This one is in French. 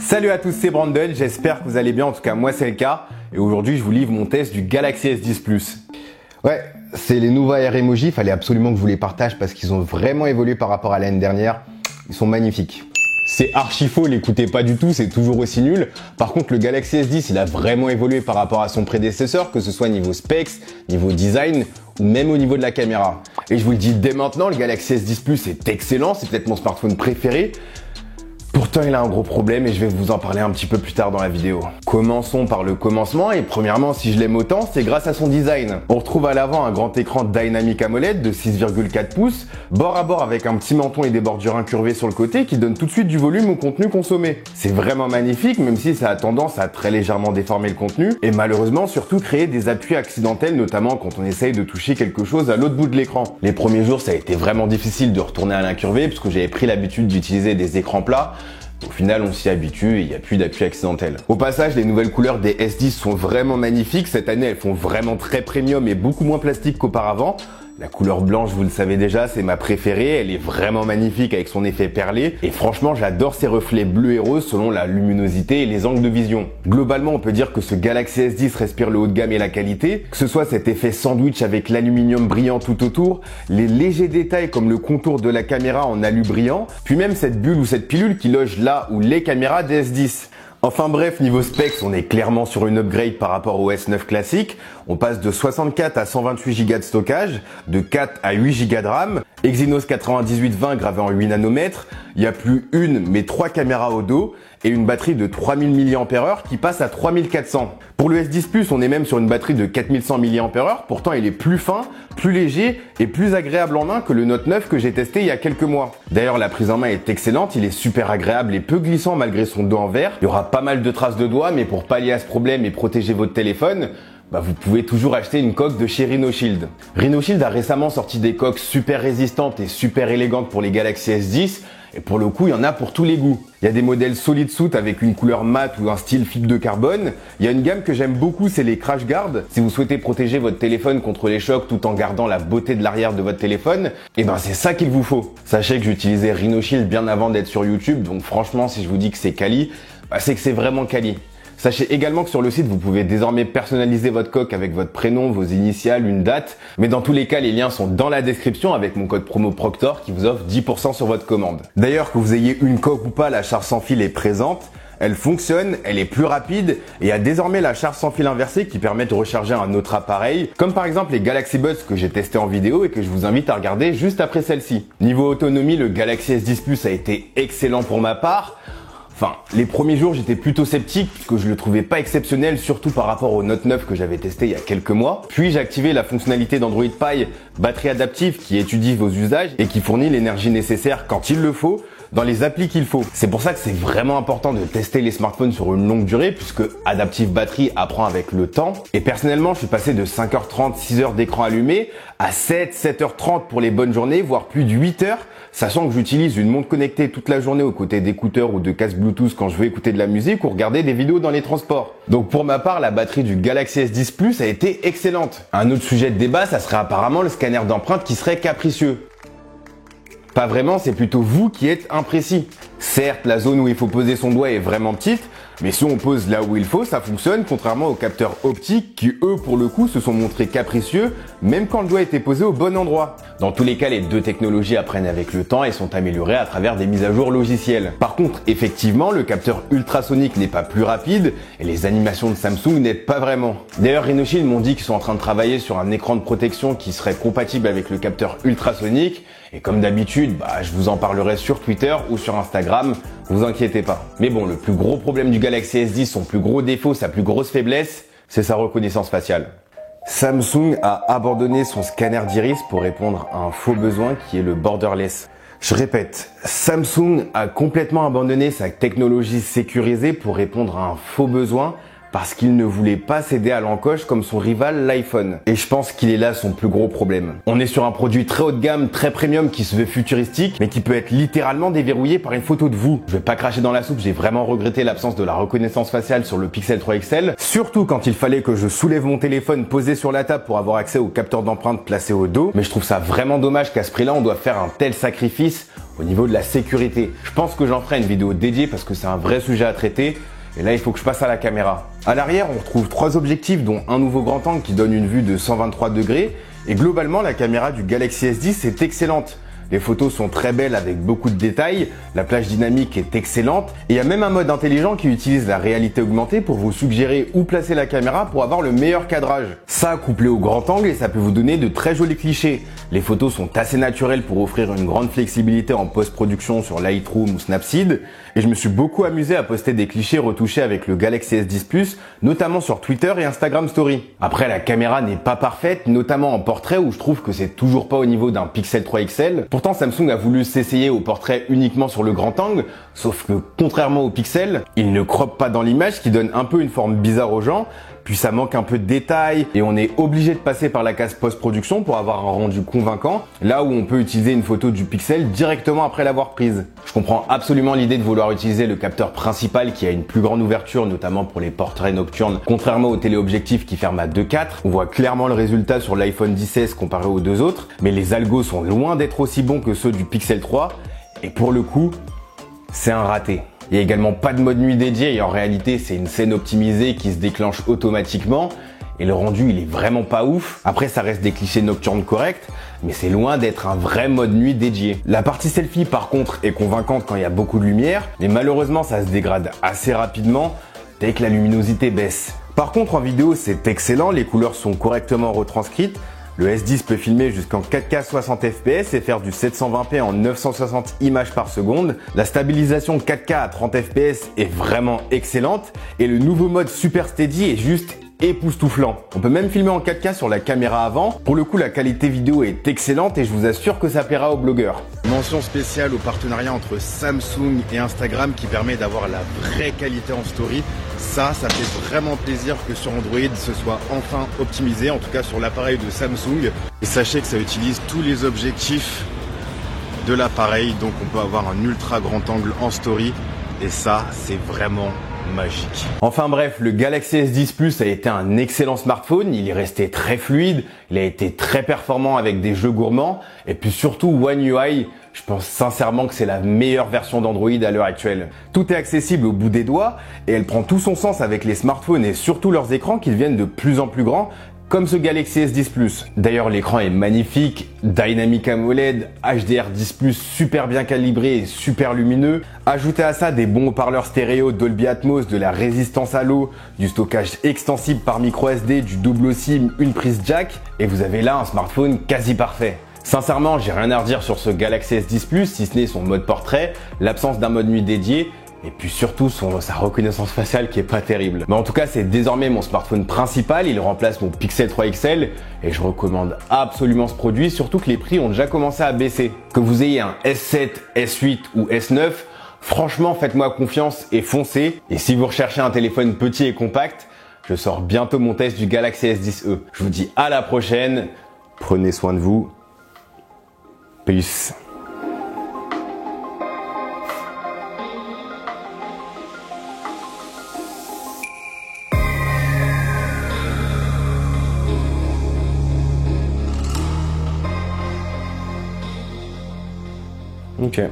Salut à tous, c'est Brandon, j'espère que vous allez bien, en tout cas moi c'est le cas. Et aujourd'hui je vous livre mon test du Galaxy S10 Plus. Ouais, c'est les nouveaux AR Emoji, il fallait absolument que je vous les partage parce qu'ils ont vraiment évolué par rapport à l'année dernière. Ils sont magnifiques. C'est archi faux, l'écoutez pas du tout, c'est toujours aussi nul. Par contre le Galaxy S10 il a vraiment évolué par rapport à son prédécesseur, que ce soit niveau specs, niveau design ou même au niveau de la caméra. Et je vous le dis dès maintenant, le Galaxy S10 Plus est excellent, c'est peut-être mon smartphone préféré. Pourtant, il a un gros problème et je vais vous en parler un petit peu plus tard dans la vidéo. Commençons par le commencement et premièrement, si je l'aime autant, c'est grâce à son design. On retrouve à l'avant un grand écran Dynamic AMOLED de 6,4 pouces, bord à bord avec un petit menton et des bordures incurvées sur le côté qui donnent tout de suite du volume au contenu consommé. C'est vraiment magnifique, même si ça a tendance à très légèrement déformer le contenu et malheureusement surtout créer des appuis accidentels, notamment quand on essaye de toucher quelque chose à l'autre bout de l'écran. Les premiers jours, ça a été vraiment difficile de retourner à l'incurvé puisque j'avais pris l'habitude d'utiliser des écrans plats. Au final, on s'y habitue et il n'y a plus d'appui accidentel. Au passage, les nouvelles couleurs des S10 sont vraiment magnifiques. Cette année, elles font vraiment très premium et beaucoup moins plastique qu'auparavant. La couleur blanche, vous le savez déjà, c'est ma préférée. Elle est vraiment magnifique avec son effet perlé. Et franchement, j'adore ces reflets bleus et roses selon la luminosité et les angles de vision. Globalement, on peut dire que ce Galaxy S10 respire le haut de gamme et la qualité. Que ce soit cet effet sandwich avec l'aluminium brillant tout autour, les légers détails comme le contour de la caméra en alu brillant, puis même cette bulle ou cette pilule qui loge là où les caméras des S10. Enfin bref, niveau specs, on est clairement sur une upgrade par rapport au S9 classique. On passe de 64 à 128 Go de stockage, de 4 à 8 Go de RAM, Exynos 9820 gravé en 8 nanomètres, il n'y a plus une mais 3 caméras au dos et une batterie de 3000 mAh qui passe à 3400. Pour le S10 Plus, on est même sur une batterie de 4100 mAh, pourtant il est plus fin, plus léger et plus agréable en main que le Note 9 que j'ai testé il y a quelques mois. D'ailleurs, la prise en main est excellente, il est super agréable et peu glissant malgré son dos en verre. Il y aura pas mal de traces de doigts, mais pour pallier à ce problème et protéger votre téléphone, vous pouvez toujours acheter une coque de chez Rhinoshield. Rhinoshield a récemment sorti des coques super résistantes et super élégantes pour les Galaxy S10. Et pour le coup, il y en a pour tous les goûts. Il y a des modèles solid suit avec une couleur mate ou un style fibre de carbone. Il y a une gamme que j'aime beaucoup, c'est les Crash Guard. Si vous souhaitez protéger votre téléphone contre les chocs tout en gardant la beauté de l'arrière de votre téléphone, c'est ça qu'il vous faut. Sachez que j'utilisais Rhinoshield bien avant d'être sur YouTube, donc franchement, si je vous dis que c'est quali, c'est que c'est vraiment quali. Sachez également que sur le site, vous pouvez désormais personnaliser votre coque avec votre prénom, vos initiales, une date. Mais dans tous les cas, les liens sont dans la description avec mon code promo Proctor qui vous offre 10% sur votre commande. D'ailleurs, que vous ayez une coque ou pas, la charge sans fil est présente. Elle fonctionne, elle est plus rapide et il y a désormais la charge sans fil inversée qui permet de recharger un autre appareil, comme par exemple les Galaxy Buds que j'ai testé en vidéo et que je vous invite à regarder juste après celle-ci. Niveau autonomie, le Galaxy S10 Plus a été excellent pour ma part. Les premiers jours, j'étais plutôt sceptique puisque je le trouvais pas exceptionnel, surtout par rapport au Note 9 que j'avais testé il y a quelques mois. Puis j'ai activé la fonctionnalité d'Android Pie, batterie adaptive qui étudie vos usages et qui fournit l'énergie nécessaire quand il le faut, dans les applis qu'il faut. C'est pour ça que c'est vraiment important de tester les smartphones sur une longue durée puisque Adaptive Battery apprend avec le temps. Et personnellement, je suis passé de 5h30, 6h d'écran allumé à 7h30 pour les bonnes journées, voire plus de 8h. Sachant que j'utilise une montre connectée toute la journée aux côtés d'écouteurs ou de casques Bluetooth quand je veux écouter de la musique ou regarder des vidéos dans les transports. Donc pour ma part, la batterie du Galaxy S10 Plus a été excellente. Un autre sujet de débat, ça serait apparemment le scanner d'empreintes qui serait capricieux. Pas vraiment, c'est plutôt vous qui êtes imprécis. Certes, la zone où il faut poser son doigt est vraiment petite, mais si on pose là où il faut, ça fonctionne, contrairement aux capteurs optiques qui, eux, pour le coup, se sont montrés capricieux, même quand le doigt était posé au bon endroit. Dans tous les cas, les deux technologies apprennent avec le temps et sont améliorées à travers des mises à jour logicielles. Par contre, effectivement, le capteur ultrasonique n'est pas plus rapide et les animations de Samsung n'aident pas vraiment. D'ailleurs, Rhinoshield m'ont dit qu'ils sont en train de travailler sur un écran de protection qui serait compatible avec le capteur ultrasonique. Et comme d'habitude, je vous en parlerai sur Twitter ou sur Instagram, vous inquiétez pas. Mais bon, le plus gros problème du Galaxy S10, son plus gros défaut, sa plus grosse faiblesse, c'est sa reconnaissance faciale. Samsung a abandonné son scanner d'iris pour répondre à un faux besoin qui est le borderless. Je répète, Samsung a complètement abandonné sa technologie sécurisée pour répondre à un faux besoin parce qu'il ne voulait pas céder à l'encoche comme son rival l'iPhone. Et je pense qu'il est là son plus gros problème. On est sur un produit très haut de gamme, très premium qui se veut futuristique, mais qui peut être littéralement déverrouillé par une photo de vous. Je vais pas cracher dans la soupe, j'ai vraiment regretté l'absence de la reconnaissance faciale sur le Pixel 3 XL, surtout quand il fallait que je soulève mon téléphone posé sur la table pour avoir accès au capteur d'empreinte placé au dos. Mais je trouve ça vraiment dommage qu'à ce prix-là, on doit faire un tel sacrifice au niveau de la sécurité. Je pense que j'en ferai une vidéo dédiée parce que c'est un vrai sujet à traiter. Et là, il faut que je passe à la caméra. À l'arrière, on retrouve 3 objectifs, dont un nouveau grand angle qui donne une vue de 123 degrés. Et globalement, la caméra du Galaxy S10 est excellente. Les photos sont très belles avec beaucoup de détails, la plage dynamique est excellente et il y a même un mode intelligent qui utilise la réalité augmentée pour vous suggérer où placer la caméra pour avoir le meilleur cadrage. Ça couplé au grand angle et ça peut vous donner de très jolis clichés. Les photos sont assez naturelles pour offrir une grande flexibilité en post-production sur Lightroom ou Snapseed et je me suis beaucoup amusé à poster des clichés retouchés avec le Galaxy S10 Plus, notamment sur Twitter et Instagram Story. Après, la caméra n'est pas parfaite, notamment en portrait où je trouve que c'est toujours pas au niveau d'un Pixel 3 XL. Pourtant, Samsung a voulu s'essayer au portrait uniquement sur le grand angle, sauf que contrairement au Pixel, il ne croppe pas dans l'image, ce qui donne un peu une forme bizarre aux gens, puis ça manque un peu de détails et on est obligé de passer par la case post-production pour avoir un rendu convaincant, là où on peut utiliser une photo du Pixel directement après l'avoir prise. Je comprends absolument l'idée de vouloir utiliser le capteur principal qui a une plus grande ouverture, notamment pour les portraits nocturnes, contrairement au téléobjectif qui ferme à 2.4. On voit clairement le résultat sur l'iPhone XS comparé aux deux autres, mais les algos sont loin d'être aussi bons que ceux du Pixel 3 et pour le coup, c'est un raté. Il n'y a également pas de mode nuit dédié et en réalité c'est une scène optimisée qui se déclenche automatiquement et le rendu il est vraiment pas ouf. Après ça reste des clichés nocturnes corrects mais c'est loin d'être un vrai mode nuit dédié. La partie selfie par contre est convaincante quand il y a beaucoup de lumière mais malheureusement ça se dégrade assez rapidement dès que la luminosité baisse. Par contre en vidéo c'est excellent, les couleurs sont correctement retranscrites. Le S10 peut filmer jusqu'en 4K 60 fps et faire du 720p en 960 images par seconde. La stabilisation 4K à 30 fps est vraiment excellente et le nouveau mode Super Steady est juste époustouflant. On peut même filmer en 4K sur la caméra avant. Pour le coup, la qualité vidéo est excellente et je vous assure que ça plaira aux blogueurs. Mention spéciale au partenariat entre Samsung et Instagram qui permet d'avoir la vraie qualité en story. Ça fait vraiment plaisir que sur Android ce soit enfin optimisé, en tout cas sur l'appareil de Samsung. Et sachez que ça utilise tous les objectifs de l'appareil, donc on peut avoir un ultra grand angle en story et ça c'est vraiment magique. Enfin bref, le Galaxy S10 Plus a été un excellent smartphone, il est resté très fluide, il a été très performant avec des jeux gourmands et puis surtout One UI, je pense sincèrement que c'est la meilleure version d'Android à l'heure actuelle. Tout est accessible au bout des doigts et elle prend tout son sens avec les smartphones et surtout leurs écrans qui deviennent de plus en plus grands comme ce Galaxy S10 Plus. D'ailleurs, l'écran est magnifique, Dynamic AMOLED, HDR10+, super bien calibré et super lumineux. Ajoutez à ça des bons haut-parleurs stéréo Dolby Atmos, de la résistance à l'eau, du stockage extensible par micro SD, du double SIM, une prise jack, et vous avez là un smartphone quasi parfait. Sincèrement, j'ai rien à redire sur ce Galaxy S10 Plus, si ce n'est son mode portrait, l'absence d'un mode nuit dédié, et puis surtout sa reconnaissance faciale qui est pas terrible. Mais en tout cas, c'est désormais mon smartphone principal, il remplace mon Pixel 3 XL et je recommande absolument ce produit, surtout que les prix ont déjà commencé à baisser. Que vous ayez un S7, S8 ou S9, franchement faites-moi confiance et foncez. Et si vous recherchez un téléphone petit et compact, je sors bientôt mon test du Galaxy S10e. Je vous dis à la prochaine, prenez soin de vous, peace. Okay.